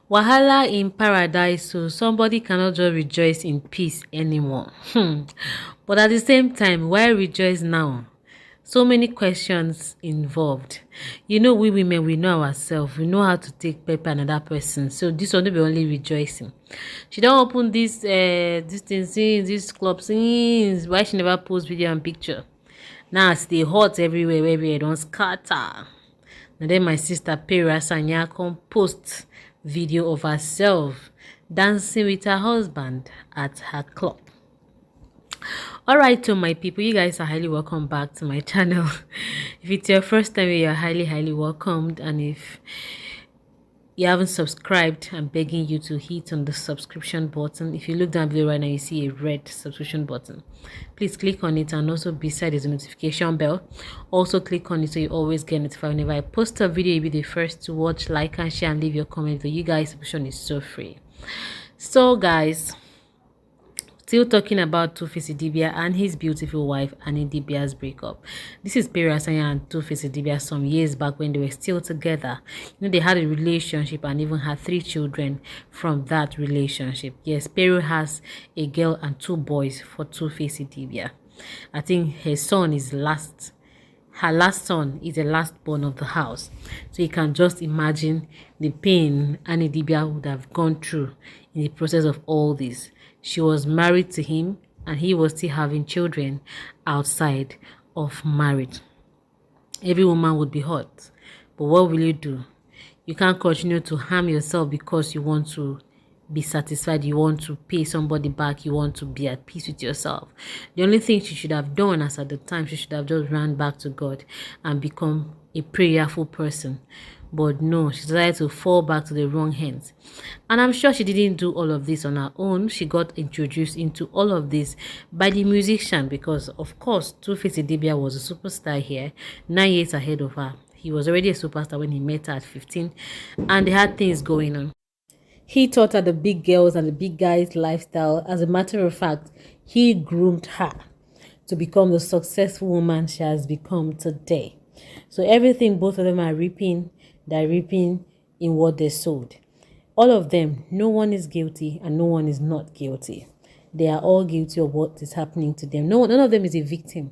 Wahala in paradise, so somebody cannot just rejoice in peace anymore. But at the same time, why rejoice now? So many questions involved. We women, we know ourselves. We know how to take pepper another person. So this one will be only rejoicing. She don't open this thing since this club since. Why she never post video and picture? Now it's the hot everywhere don't scatter. And then my sister Pera Sanya come post video of herself dancing with her husband at her club. Alright, so my people, you guys are highly welcome back to my channel. If it's your first time, you're highly welcomed, and if you haven't subscribed, I'm begging you to hit on the subscription button. If you look down below right now, you see a red subscription button. Please click on it, and also beside is a notification bell. Also click on it so you always get notified whenever I post a video. You'll be the first to watch, like, and share, and leave your comment. You guys, subscription is so free. So guys, still talking about Two-Face Idibia and his beautiful wife Annie Idibia's breakup. This is Peri Asanya and Two-Face Idibia some years back when they were still together. They had a relationship and even had 3 children from that relationship. Yes, Peri has a girl and 2 boys for Two-Face Idibia. I think her son is last. Her last son is the last born of the house. So you can just imagine the pain Annie Idibia would have gone through in the process of all this. She was married to him and he was still having children outside of marriage. Every woman would be hurt. But what will you do? You can't continue to harm yourself because you want to be satisfied, you want to pay somebody back, you want to be at peace with yourself. The only thing she should have done as at the time, she should have just ran back to God and become a prayerful person. But no, she decided to fall back to the wrong hands. And I'm sure she didn't do all of this on her own. She got introduced into all of this by the musician because, of course, Two-Face Idibia was a superstar here, 9 years ahead of her. He was already a superstar when he met her at 15, and they had things going on. He taught her the big girls and the big guys lifestyle. As a matter of fact, he groomed her to become the successful woman she has become today. So everything both of them are reaping, they're reaping in what they sowed. All of them, no one is guilty and no one is not guilty. They are all guilty of what is happening to them. None of them is a victim.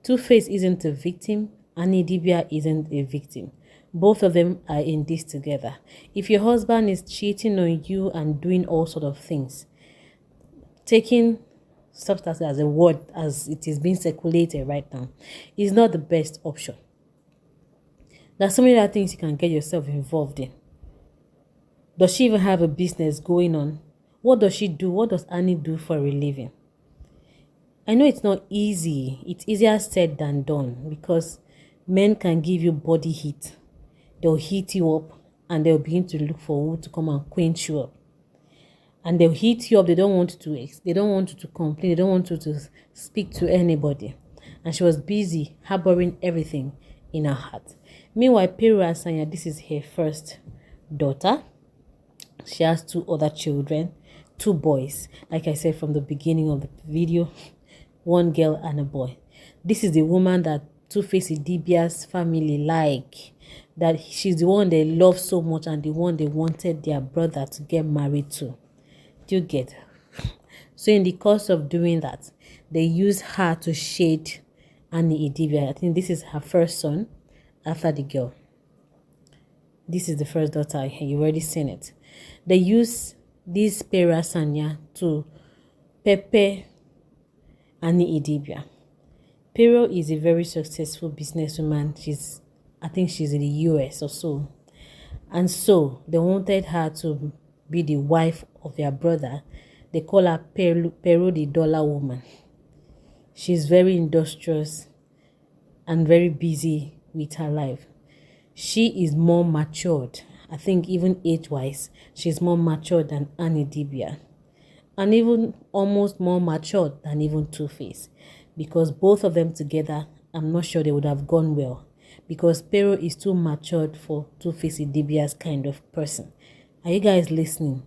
Two-Face isn't a victim. Annie Idibia isn't a victim. Both of them are in this together. If your husband is cheating on you and doing all sort of things, taking substance as a word as it is being circulated right now is not the best option. There's so many other things you can get yourself involved in. Does she even have a business going on? What does she do? What does Annie do for a living? I know it's not easy. It's easier said than done because men can give you body heat. They'll heat you up and they'll begin to look for who to come and quench you up. And they'll heat you up. They don't want you to complain. They don't want you to speak to anybody. And she was busy harboring everything in her heart. Meanwhile, Peri Asanya, this is her first daughter. She has 2 other children, 2 boys. Like I said from the beginning of the video, 1 girl and a boy. This is the woman that Two-Face Idibia's family like. That she's the one they love so much and the one they wanted their brother to get married to. Do you get? So in the course of doing that, they use her to shade Annie Idibia. I think this is her first son after the girl. This is the first daughter. You've already seen it. They use this Peri Asanya to pepper Annie Idibia. Peri is a very successful businesswoman. I think she's in the US or so. And so they wanted her to be the wife of their brother. They call her Peru the dollar woman. She's very industrious and very busy with her life. She is more matured. I think even age-wise, she's more matured than Annie Idibia. And even almost more matured than even Two-Face. Because both of them together, I'm not sure they would have gone well. Because Peri is too matured for Two-Face Idibia's kind of person. Are you guys listening?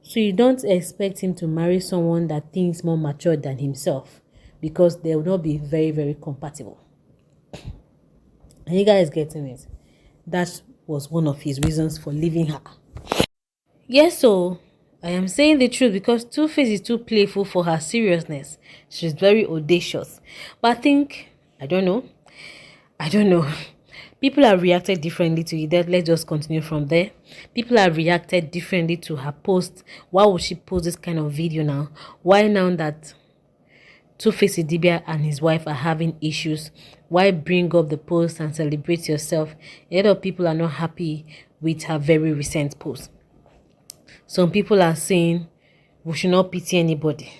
So you don't expect him to marry someone that thinks more mature than himself. Because they will not be very compatible. Are you guys getting it? That was one of his reasons for leaving her. Yes, so I am saying the truth because Two-Face is too playful for her seriousness. She's very audacious. But I think, I don't know. I don't know. People have reacted differently to it. Let's just continue from there. People have reacted differently to her post. Why would she post this kind of video now? Why now that Two-Face Idibia and his wife are having issues? Why bring up the post and celebrate yourself? A lot of people are not happy with her very recent post. Some people are saying we should not pity anybody.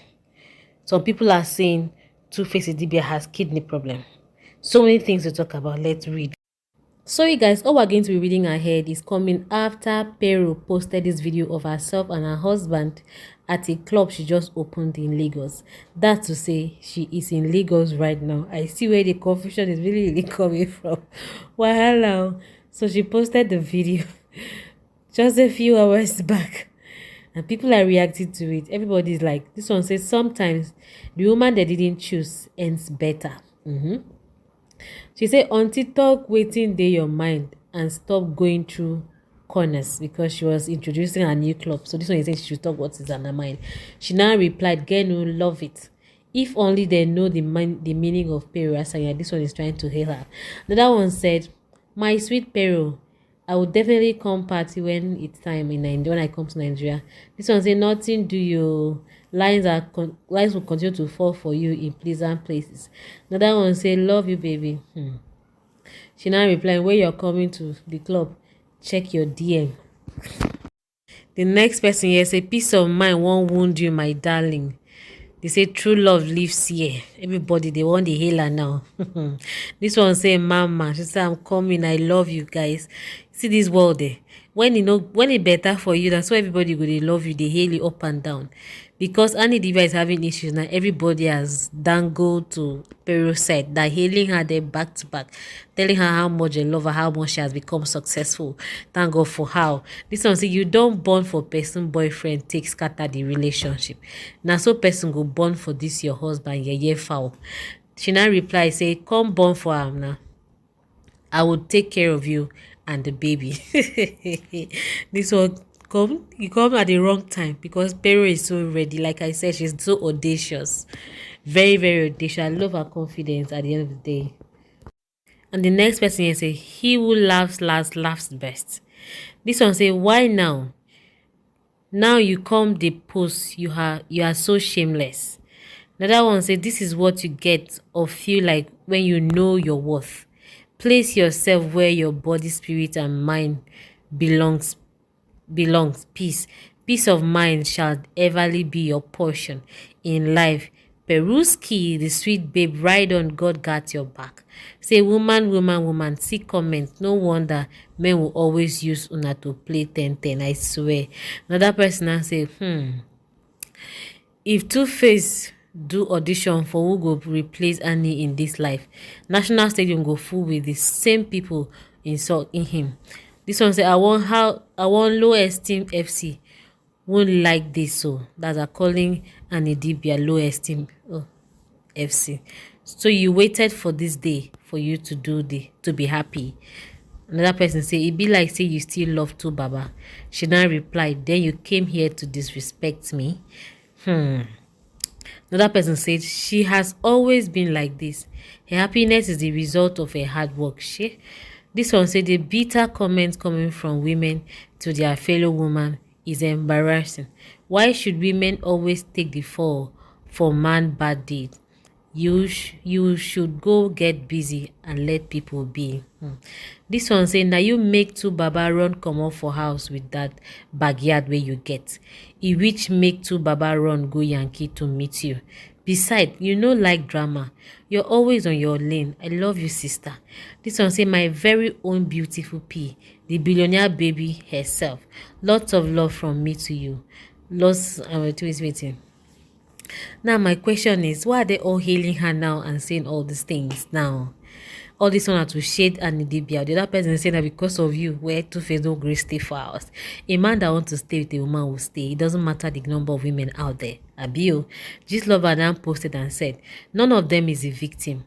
Some people are saying Two-Face Idibia has kidney problem. So many things to talk about. Let's read. Sorry guys, all we're going to be reading ahead is coming after Pero posted this video of herself and her husband at a club she just opened in Lagos. That to say, she is in Lagos right now. I see where the confusion is really coming from. Wow. So she posted the video just a few hours back. And people are reacting to it. Everybody's like, this one says sometimes the woman they didn't choose ends better. She said, until talk waiting dey your mind and stop going through corners, because she was introducing her new club. So this one is saying she should talk what is on her mind. She now replied, Genu, love it. If only they know the meaning of Pero Asanya. This one is trying to hail her. Another one said, my sweet Pero, I will definitely come party when it's time in Nigeria, when I come to Nigeria. This one say nothing do you. Lines will continue to fall for you in pleasant places. Another one say love you baby. She now replying, where you're coming to the club, check your DM. The next person here say peace of mind won't wound you my darling. They say true love lives here. Everybody they want the healer now. This one say mama. She say I'm coming. I love you guys. See this world there. When it better for you, that's why everybody go they love you. They hail you up and down. Because Annie Idibia is having issues now. Everybody has dangled to Pero's side. They're hailing her there back to back, telling her how much they love her, how much she has become successful. Thank God for how. This one say you don't born for person boyfriend take scatter the relationship. Now so person go born for this your husband, yeah foul. She now reply say come born for him now. I will take care of you and the baby. This one you come at the wrong time because Pero is so ready. Like I said, she's so audacious. Very, very audacious. I love her confidence at the end of the day. And the next person here say, he who laughs last laughs best. This one say, why now? Now you come the post, you are so shameless. Another one say, this is what you get or feel like when you know your worth. Place yourself where your body, spirit, and mind belongs. Peace of mind shall everly be your portion in life. Peruski, the sweet babe, ride on, God got your back. Say woman, see comment. No wonder men will always use una to play 10-10, I swear. Another person now say, if Two-Face do audition for who go replace Annie in this life, National Stadium go full with the same people insulting him. This one say, I want low esteem FC won't like this, so that's a calling Annie Idibia low esteem FC. So you waited for this day for you to to be happy. Another person say, it be like say you still love to Baba. She now replied, then you came here to disrespect me. Another person said, she has always been like this. Her happiness is the result of her hard work. This one said, the bitter comments coming from women to their fellow woman is embarrassing. Why should women always take the fall for man bad deed? You should go get busy and let people be. This one saying now you make two baba run comot for house with that backyard where you get. E which make two baba run go Yankee to meet you. Besides, you no like drama. You're always on your lane. I love you, sister. This one say my very own beautiful P, the billionaire baby herself. Lots of love from me to you. Lots waiting. Now my question is, why are they all hailing her now and saying all these things now? All this one are to shade Annie Idibia. The other person is saying that because of you, where Two-Face no grace stay for us. A man that wants to stay with a woman will stay. It doesn't matter the number of women out there. Abio, Gist Lover now posted and said, none of them is a victim.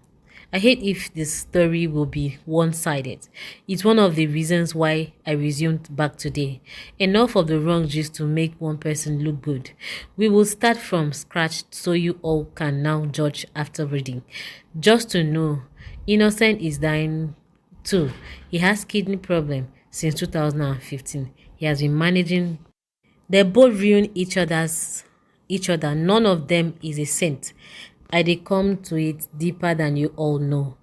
I hate if the story will be one-sided. It's one of the reasons why I resumed back today. Enough of the wrong just to make one person look good. We will start from scratch so you all can now judge after reading. Just to know, Innocent is dying too. He has kidney problem since 2015. He has been managing. They both ruin each other. None of them is a saint. I dey come to it deeper than you all know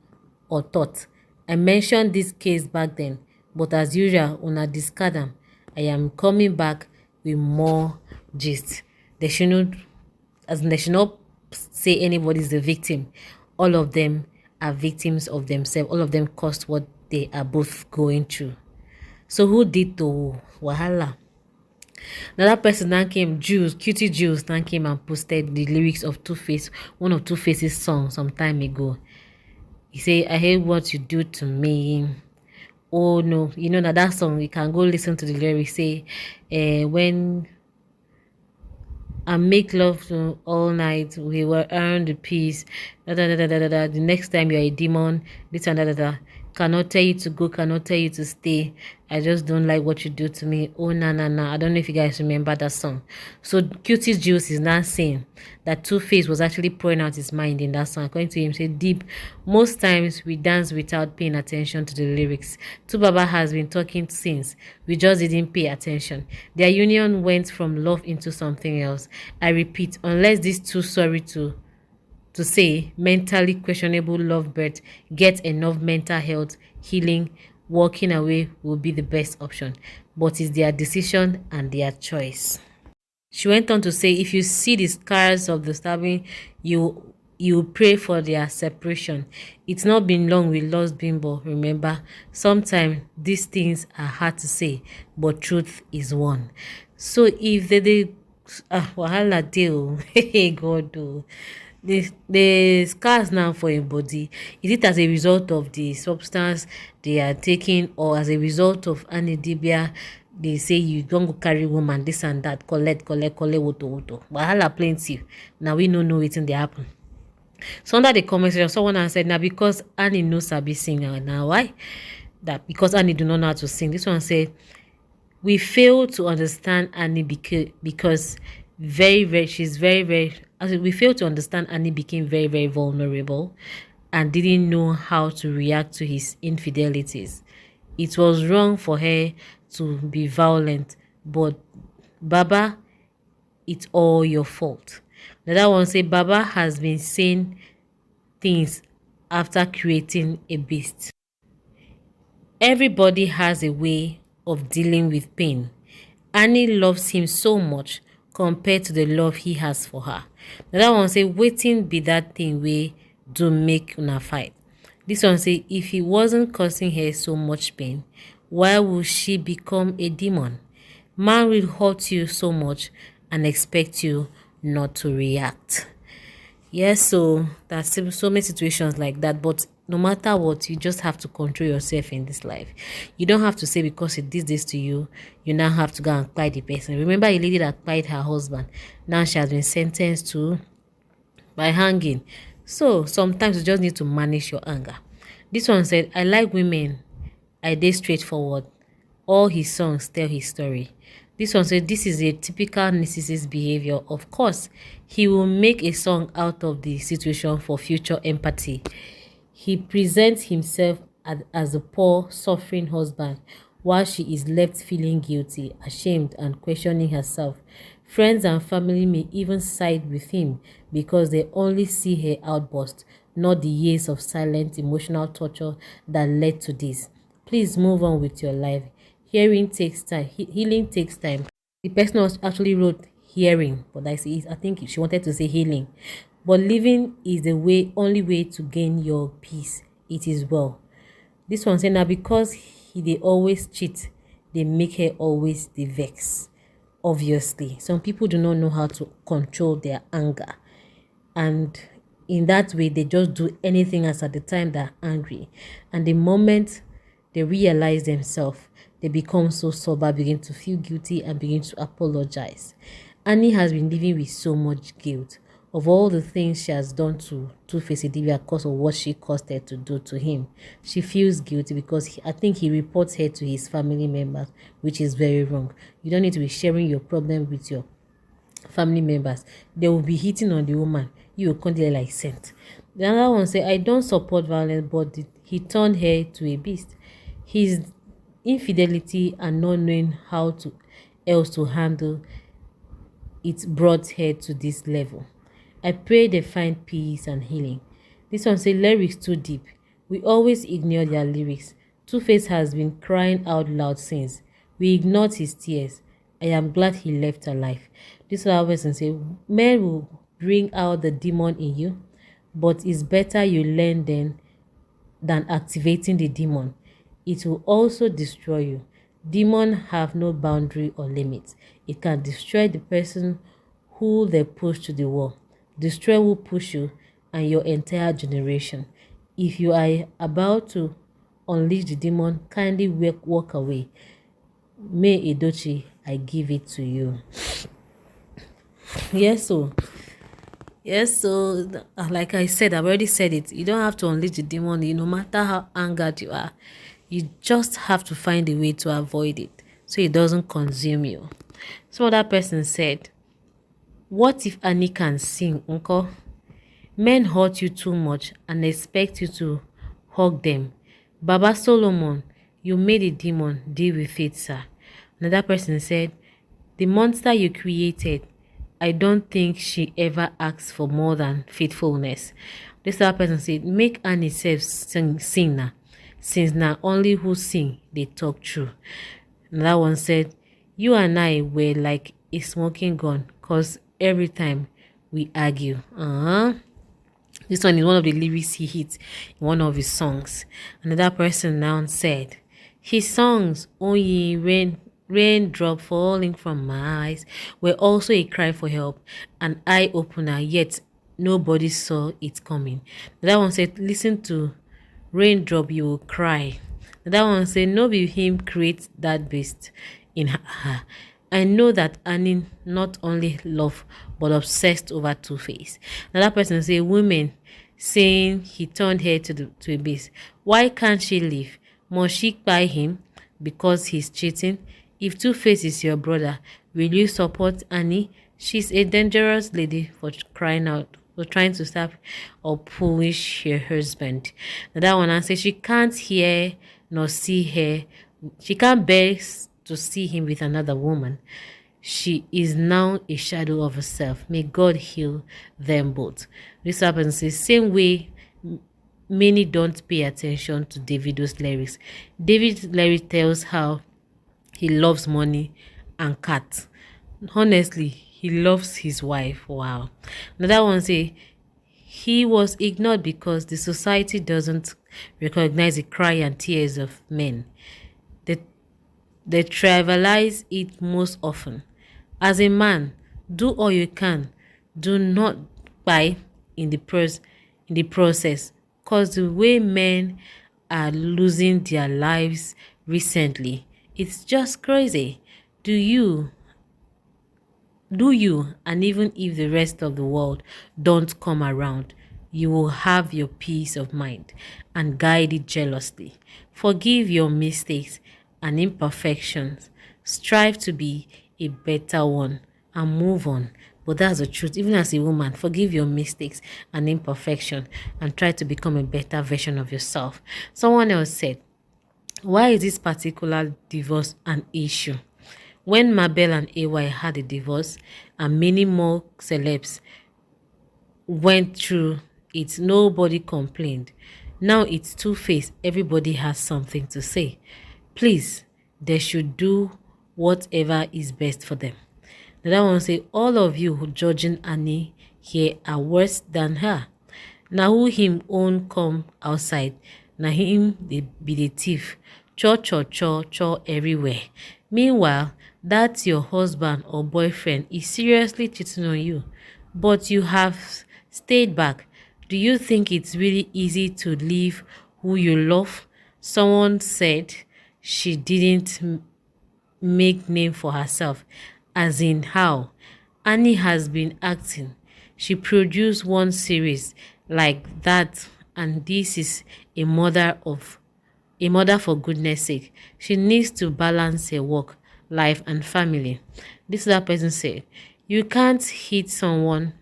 or thought. I mentioned this case back then, but as usual, una discard am. I am coming back with more gist. They should not, as in they should not say anybody is the victim. All of them are victims of themselves. All of them caused what they are both going through. So who did the wahala? Another person that came, Jules, Cutie Jules, that came and posted the lyrics of Two-Face, one of Two-Face's songs some time ago. He said, I hate what you do to me. Oh no, you know that song, you can go listen to the lyrics. Say, when I make love to all night, we will earn the peace. Da, da, da, da, da, da, da. The next time you're a demon, this and da, da, da. Cannot tell you to go, cannot tell you to stay. I just don't like what you do to me. Oh, na, na, na. I don't know if you guys remember that song. So, Cutie Juice is now saying that Two-Face was actually pouring out his mind in that song. According to him, say deep. Most times we dance without paying attention to the lyrics. Baba has been talking since. We just didn't pay attention. Their union went from love into something else. I repeat, unless these two sorry to say mentally questionable lovebirds get enough mental health healing, walking away will be the best option. But it's their decision and their choice. She went on to say, if you see the scars of the stabbing, you pray for their separation. It's not been long we lost Bimbo, remember? Sometimes these things are hard to say, but truth is one. So if they wahala deal, hey God, oh. The scars now for your body, is it as a result of the substance they are taking, or as a result of Annie Idibia? They say you don't go carry woman this and that, collect woto wahala plenty. Now we no know wetin dey happen. So under the comment section, someone has said, now because Annie no sabi sing, now why? That because Annie do not know how to sing. This one said, we fail to understand Annie because she's very, as we fail to understand Annie became very vulnerable and didn't know how to react to his infidelities. It was wrong for her to be violent, but Baba, it's all your fault. The other one say Baba has been saying things after creating a beast. Everybody has a way of dealing with pain. Annie loves him so much compared to the love he has for her. The other one say, waiting be that thing way do make una fight. This one say, if he wasn't causing her so much pain, why would she become a demon? Man will hurt you so much and expect you not to react. Yes, so there's so many situations like that, but no matter what, you just have to control yourself in this life. You don't have to say because it did this to you, you now have to go and kpai the person. Remember a lady that kpai her husband, now she has been sentenced to by hanging. So sometimes you just need to manage your anger. This one said, I like women, I dey straightforward. All his songs tell his story. This one said, this is a typical narcissist behavior. Of course, he will make a song out of the situation for future empathy. He presents himself as a poor, suffering husband, while she is left feeling guilty, ashamed, and questioning herself. Friends and family may even side with him because they only see her outburst, not the years of silent emotional torture that led to this. Please move on with your life. Healing takes time. Healing takes time. The person was actually wrote hearing, but I think she wanted to say healing. But living is the only way to gain your peace. It is well. This one saying now because they always cheat, they make her always the vex. Obviously, some people do not know how to control their anger, and in that way, they just do anything as at the time they're angry, and the moment they realize themselves, they become so sober, begin to feel guilty and begin to apologize. Annie has been living with so much guilt. of all the things she has done to Two-Face Idibia because of what she caused her to do to him. She feels guilty because I think he reports her to his family members, which is very wrong. You don't need to be sharing your problem with your family members. They will be hitting on the woman. You will come there like saint. The other one say, I don't support violence, but he turned her to a beast. His infidelity and not knowing how to else to handle it brought her to this level. I pray they find peace and healing. This one say lyrics too deep. We always ignore their lyrics. Two-Face has been crying out loud since. We ignored his tears. I am glad he left alive. This other person say men will bring out the demon in you, but it's better you learn than activating the demon. It will also destroy you. Demons have no boundary or limits. It can destroy the person who they push to the wall. Destroy who push you and your entire generation. If you are about to unleash the demon, kindly walk away. May Edochi, I give it to you. Yes, so like I said, I've already said it. You don't have to unleash the demon. No matter how angered you are, you just have to find a way to avoid it so it doesn't consume you. Some other person said, what if Annie can sing, uncle? Men hurt you too much and expect you to hug them. Baba Solomon, you made a demon, deal with it, sir. Another person said, the monster you created, I don't think she ever asked for more than faithfulness. This other person said, make Annie self sing now. Since now only who sing, they talk true. Another one said, you and I were like a smoking gun because every time we argue. This one is one of the lyrics he hit in one of his songs. Another person now said, his songs, Oh Ye Raindrop Falling From My Eyes, were also a cry for help, an eye-opener, yet nobody saw it coming. That one said, listen to Raindrop, you will cry. That one said, no be him create that beast in her. I know that Annie not only love but obsessed over Two-Face. Another person say women saying he turned her to a beast. Why can't she leave? Must she buy him because he's cheating? If Two-Face is your brother, will you support Annie? She's a dangerous lady for crying out, for trying to stop or punish her husband. Another one and say she can't hear nor see her. She can't bear to see him with another woman. She is now a shadow of herself. May God heal them both. This happens the same way many don't pay attention to Davido's lyrics. David's lyrics tells how he loves money and cats. Honestly, he loves his wife. Wow. Another one say he was ignored because the society doesn't recognize the cry and tears of men. They trivialize it most often. As a man, do all you can. Do not buy in the process. Because the way men are losing their lives recently, it's just crazy. Do you, and even if the rest of the world don't come around, you will have your peace of mind and guide it jealously. Forgive your mistakes and imperfections. Strive to be a better one and move on. But that's the truth. Even as a woman, forgive your mistakes and imperfection and try to become a better version of yourself. Someone else said, why is this particular divorce an issue? When Mabel and AY had a divorce and many more celebs went through it, nobody complained. Now it's Two-Face. Everybody has something to say. Please, they should do whatever is best for them. The other one say, all of you who judging Annie here are worse than her. Now who him own come outside, now him they be the thief. Cho everywhere. Meanwhile, that's your husband or boyfriend is seriously cheating on you, but you have stayed back. Do you think it's really easy to leave who you love? Someone said she didn't make name for herself. As in how? Annie has been acting. She produced one series like that, and this is a mother for goodness sake. She needs to balance her work, life, and family. This other person said, You can't hit someone,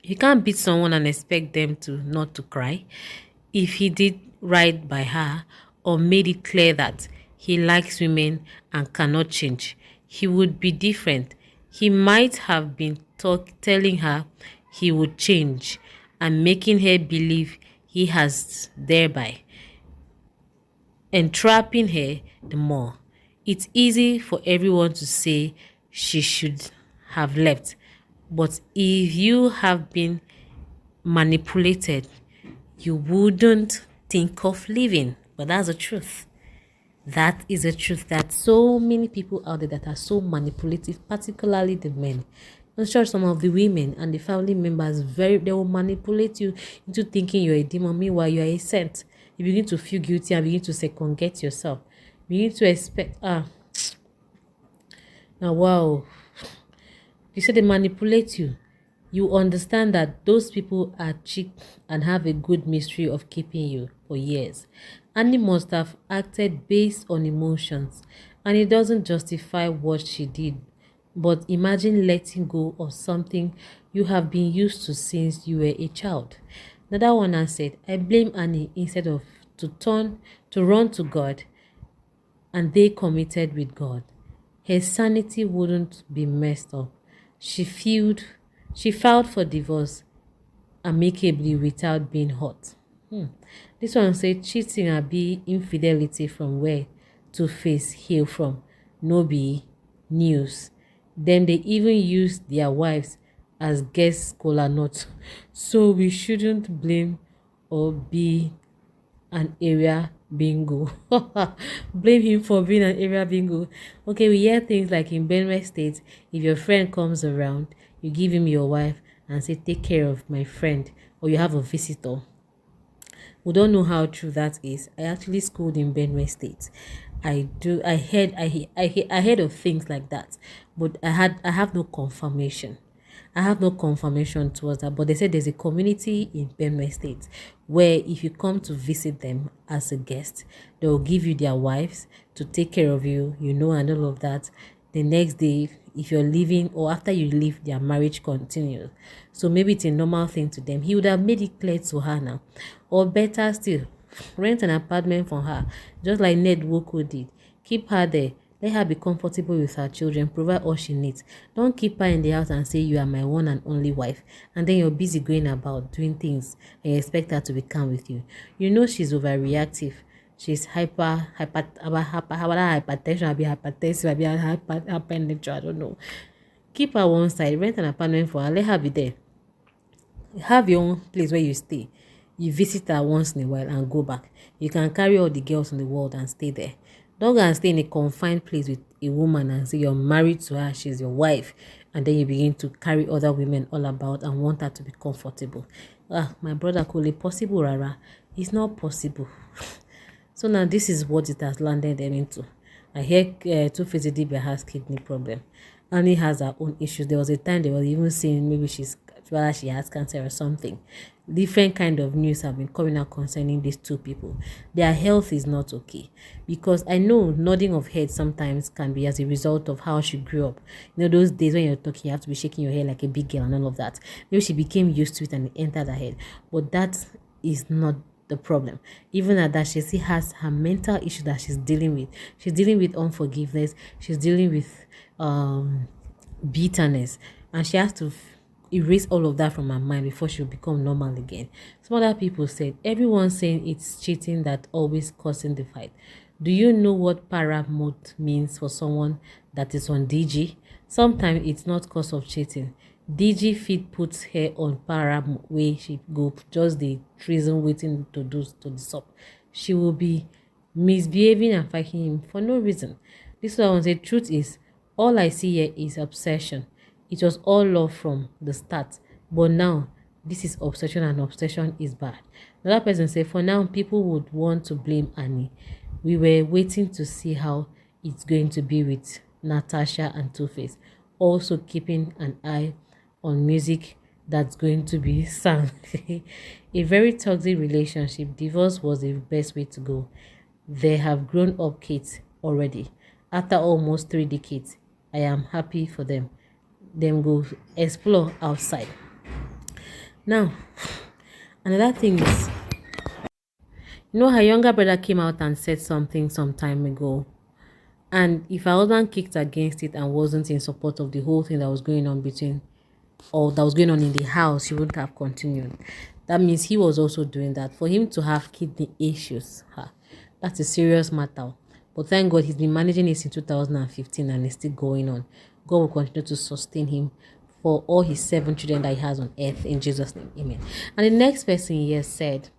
you can't beat someone and expect them to not to cry. If he did right by her or made it clear that he likes women and cannot change, he would be different. He might have been telling her he would change and making her believe he has, thereby entrapping her the more. It's easy for everyone to say she should have left, but if you have been manipulated, you wouldn't think of leaving. But that's the truth. That is the truth, that so many people out there that are so manipulative, particularly the men. I'm sure some of the women and the family members, they will manipulate you into thinking you're a demon. Meanwhile, you're a saint. You begin to feel guilty and begin to second guess yourself. You begin to expect, now wow, you say they manipulate you. You understand that those people are cheap and have a good mystery of keeping you for years. Annie must have acted based on emotions, and it doesn't justify what she did. But imagine letting go of something you have been used to since you were a child. Another one has said, I blame Annie instead of to run to God, and they committed with God. Her sanity wouldn't be messed up. She filed, she filed for divorce amicably without being hurt. This one said cheating and be infidelity from where Two-Face hail from. No be news. Then they even use their wives as guest scholar notes. So we shouldn't blame or be an area bingo. Blame him for being an area bingo. Okay, we hear things like in Benue State, if your friend comes around, you give him your wife and say, take care of my friend, or you have a visitor. We don't know how true that is. I actually schooled in Benue State. I heard of things like that, but I have no confirmation. I have no confirmation towards that, but they said there's a community in Benue State where if you come to visit them as a guest, they will give you their wives to take care of you, and all of that. The next day, if you're leaving or after you leave, their marriage continues. So maybe it's a normal thing to them. He would have made it clear to her now. Or better still, rent an apartment for her, just like Ned Woko did. Keep her there. Let her be comfortable with her children, provide all she needs. Don't keep her in the house and say you are my one and only wife, and then you're busy going about doing things and you expect her to be calm with you. You know she's overreactive. She's hypertension, I be hypertensive, I be hypertension, I don't know. Keep her one side, rent an apartment for her, let her be there. Have your own place where you stay. You visit her once in a while and go back. You can carry all the girls in the world and stay there. Don't go and stay in a confined place with a woman and say you're married to her, she's your wife, and then you begin to carry other women all about and want her to be comfortable. My brother, could it possible, Rara? It's not possible. So now this is what it has landed them into. I hear Two-Face Idibia has kidney problem. Annie has her own issues. There was a time they were even saying maybe whether she has cancer or something. Different kind of news have been coming out concerning these two people. Their health is not okay, because I know nodding of head sometimes can be as a result of how she grew up. Those days when you're talking, you have to be shaking your head like a big girl and all of that. Maybe she became used to it and it entered her head, but that is not the problem. Even at that, she still has her mental issue that she's dealing with. She's dealing with unforgiveness. She's dealing with bitterness, and she has to erase all of that from her mind before she'll become normal again. Some other people said, everyone's saying it's cheating that always causing the fight. Do you know what para mode means for someone that is on DG? Sometimes it's not cause of cheating. DG fit puts her on para way she go just the treason waiting to do to the sub. She will be misbehaving and fighting him for no reason. This one say truth is all I see here is obsession. It was all love from the start, but now this is obsession, and obsession is bad. Another person said, for now, people would want to blame Annie. We were waiting to see how it's going to be with Natasha and Two-Face. Also keeping an eye on music that's going to be sound. A very toxic relationship. Divorce was the best way to go. They have grown up kids already. After almost 3 decades, I am happy for them. Them go explore outside. Now, another thing is, her younger brother came out and said something some time ago. And if her husband kicked against it and wasn't in support of the whole thing that was going on that was going on in the house, she wouldn't have continued. That means he was also doing that. For him to have kidney issues, that's a serious matter. But thank God he's been managing it since 2015 and it's still going on. God will continue to sustain him for all his 7 children that he has on earth. In Jesus' name, amen. And the next person here said,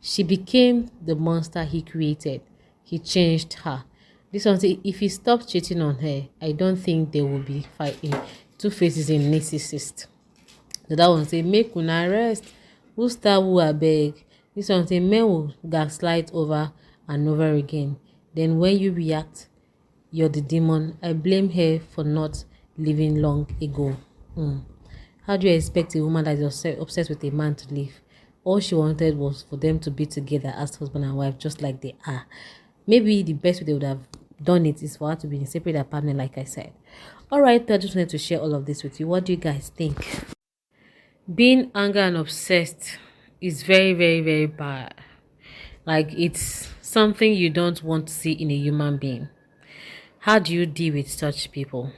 she became the monster he created. He changed her. This one say, if he stopped cheating on her, I don't think they will be fighting. Two-Face is a narcissist. So that one say, make una rest. Who star who I beg? This one say, men will gaslight over and over again. Then when you react, you're the demon. I blame her for not living long ago. How do you expect a woman that is obsessed with a man to live? All she wanted was for them to be together as husband and wife, just like they are. Maybe the best way they would have done it is for her to be in a separate apartment, like I said. All right, I just wanted to share all of this with you. What do you guys think? Being angry and obsessed is very, very, very bad. Like, it's something you don't want to see in a human being. How do you deal with such people?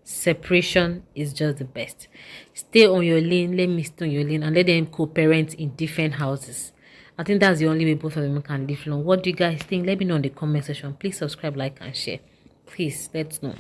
Separation is just the best. Stay on your lane, let me stay on your lane, and let them co-parent in different houses. I think that's the only way both of them can live long. What do you guys think? Let me know in the comment section. Please subscribe, like, and share. Please, let's know.